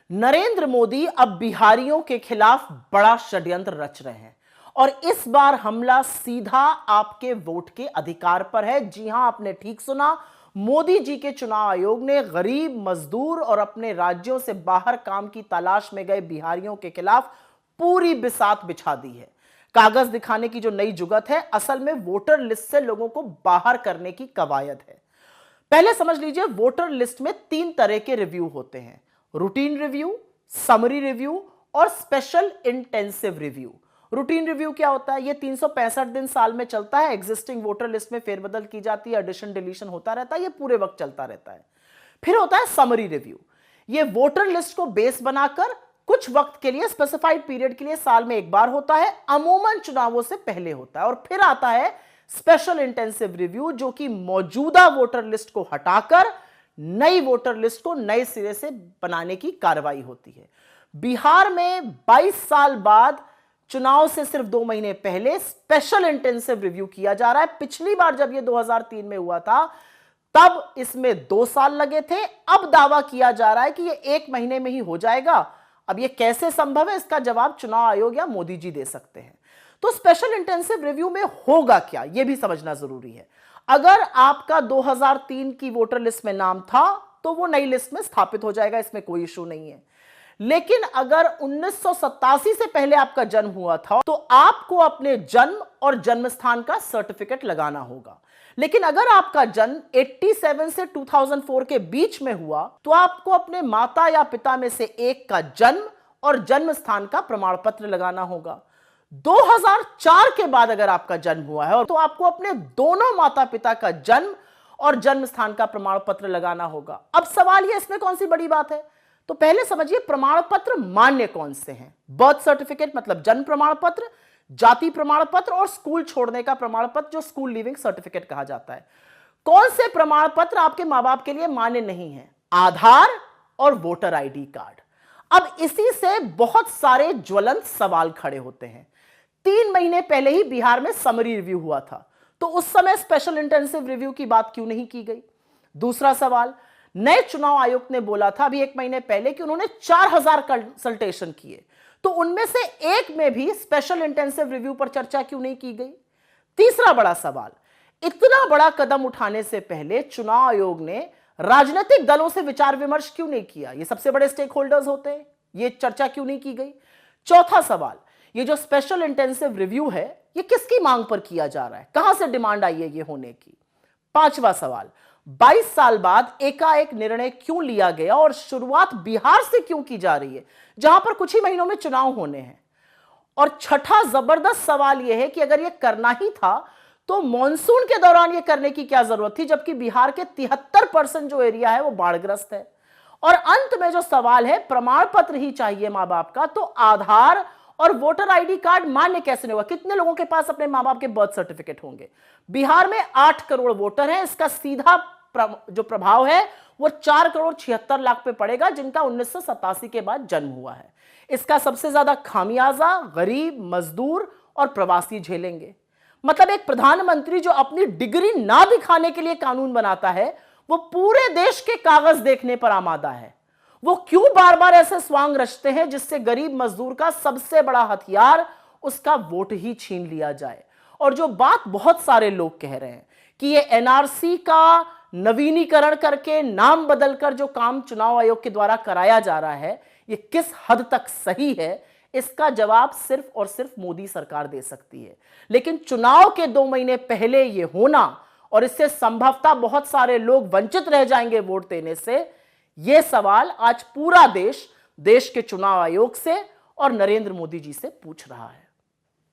नरेंद्र मोदी अब बिहारियों के खिलाफ बड़ा षड्यंत्र रच रहे हैं और इस बार हमला सीधा आपके वोट के अधिकार पर है। जी हां, आपने ठीक सुना। मोदी जी के चुनाव आयोग ने गरीब, मजदूर और अपने राज्यों से बाहर काम की तलाश में गए बिहारियों के खिलाफ पूरी बिसात बिछा दी है। कागज दिखाने की जो नई जुगत है, असल में वोटर लिस्ट से लोगों को बाहर करने की कवायद है। पहले समझ लीजिए, वोटर लिस्ट में 3 तरह के रिव्यू होते हैं: रूटीन रिव्यू, समरी रिव्यू और special intensive review. Routine review क्या होता है? ये 365 दिन साल में चलता है। एग्जिस्टिंग वोटर लिस्ट में फेरबदल की जाती है, एडिशन डिलीशन होता रहता है, ये पूरे वक्त चलता रहता है। फिर होता है समरी रिव्यू। ये वोटर लिस्ट को बेस बनाकर कुछ वक्त के लिए, स्पेसिफाइड पीरियड के लिए साल में एक बार होता है, अमूमन चुनावों से पहले होता है। और फिर आता है स्पेशल इंटेंसिव रिव्यू, जो कि मौजूदा वोटर लिस्ट को हटाकर नई वोटर लिस्ट को नए सिरे से बनाने की कार्रवाई होती है। बिहार में 22 साल बाद चुनाव से सिर्फ 2 महीने पहले स्पेशल इंटेंसिव रिव्यू किया जा रहा है। पिछली बार जब यह 2003 में हुआ था, तब इसमें 2 साल लगे थे। अब दावा किया जा रहा है कि यह 1 महीने में ही हो जाएगा। अब यह कैसे संभव है, इसका जवाब चुनाव आयोग या मोदी जी दे सकते हैं। तो स्पेशल इंटेंसिव रिव्यू में होगा क्या, यह भी समझना जरूरी है। अगर आपका 2003 की वोटर लिस्ट में नाम था तो वो नई लिस्ट में स्थापित हो जाएगा, इसमें कोई इशू नहीं है। लेकिन अगर 1987 से पहले आपका जन्म हुआ था तो आपको अपने जन्म और जन्म स्थान का सर्टिफिकेट लगाना होगा। लेकिन अगर आपका जन्म 87 से 2004 के बीच में हुआ तो आपको अपने माता या पिता में से एक का जन्म और जन्म स्थान का प्रमाण पत्र लगाना होगा। 2004 के बाद अगर आपका जन्म हुआ है तो आपको अपने दोनों माता पिता का जन्म और जन्म स्थान का प्रमाण पत्र लगाना होगा। अब सवाल ये, इसमें कौन सी बड़ी बात है? तो पहले समझिए, प्रमाण पत्र मान्य कौन से हैं। बर्थ सर्टिफिकेट मतलब जन्म प्रमाण पत्र, जाति प्रमाण पत्र और स्कूल छोड़ने का प्रमाण पत्र, जो स्कूल लीविंग सर्टिफिकेट कहा जाता है। कौन से प्रमाण पत्र आपके मां बाप के लिए मान्य नहीं है? आधार और वोटर आईडी कार्ड। अब इसी से बहुत सारे ज्वलंत सवाल खड़े होते हैं। 3 महीने पहले ही बिहार में समरी रिव्यू हुआ था, तो उस समय स्पेशल इंटेंसिव रिव्यू की बात क्यों नहीं की गई? दूसरा सवाल, नए चुनाव आयोग ने बोला था अभी 1 महीने पहले कि उन्होंने 4000 कंसल्टेशन किए, तो उनमें से एक में भी स्पेशल इंटेंसिव रिव्यू पर चर्चा क्यों नहीं की गई? तीसरा बड़ा सवाल, इतना बड़ा कदम उठाने से पहले चुनाव आयोग ने राजनीतिक दलों से विचार विमर्श क्यों नहीं किया? ये सबसे बड़े स्टेक होल्डर्स होते हैं, ये चर्चा क्यों नहीं की गई? चौथा सवाल, ये जो स्पेशल इंटेंसिव रिव्यू है, ये किसकी मांग पर किया जा रहा है? कहां से डिमांड आई है ये होने की? पांचवा सवाल, 22 साल बाद एकाएक निर्णय क्यों लिया गया और शुरुआत बिहार से क्यों की जा रही है, जहां पर कुछ ही महीनों में चुनाव होने हैं? और छठा जबरदस्त सवाल यह है कि अगर यह करना ही था तो मॉनसून के दौरान यह करने की क्या जरूरत थी, जबकि बिहार के 73% जो एरिया है वो बाढ़ग्रस्त है। और अंत में जो सवाल है, प्रमाण पत्र ही चाहिए मां बाप का, तो आधार और वोटर आईडी कार्ड मान्य कैसे नहीं होगा? कितने लोगों के पास अपने मां बाप के बर्थ सर्टिफिकेट होंगे? बिहार में 8 करोड़ वोटर हैं। इसका सीधा जो प्रभाव है वो 4 करोड़ 76 लाख पे पड़ेगा, जिनका 1987 के बाद जन्म हुआ है। इसका सबसे ज्यादा खामियाजा गरीब, मजदूर और प्रवासी झेलेंगे। मतलब एक प्रधानमंत्री जो अपनी डिग्री ना दिखाने के लिए कानून बनाता है, वो पूरे देश के कागज देखने पर आमादा है। वो क्यों बार बार ऐसे स्वांग रचते हैं जिससे गरीब मजदूर का सबसे बड़ा हथियार, उसका वोट ही छीन लिया जाए? और जो बात बहुत सारे लोग कह रहे हैं कि ये एनआरसी का नवीनीकरण करके नाम बदलकर जो काम चुनाव आयोग के द्वारा कराया जा रहा है, ये किस हद तक सही है, इसका जवाब सिर्फ और सिर्फ मोदी सरकार दे सकती है। लेकिन चुनाव के 2 महीने पहले यह होना और इससे संभवतः बहुत सारे लोग वंचित रह जाएंगे वोट देने से, यह सवाल आज पूरा देश के चुनाव आयोग से और नरेंद्र मोदी जी से पूछ रहा है।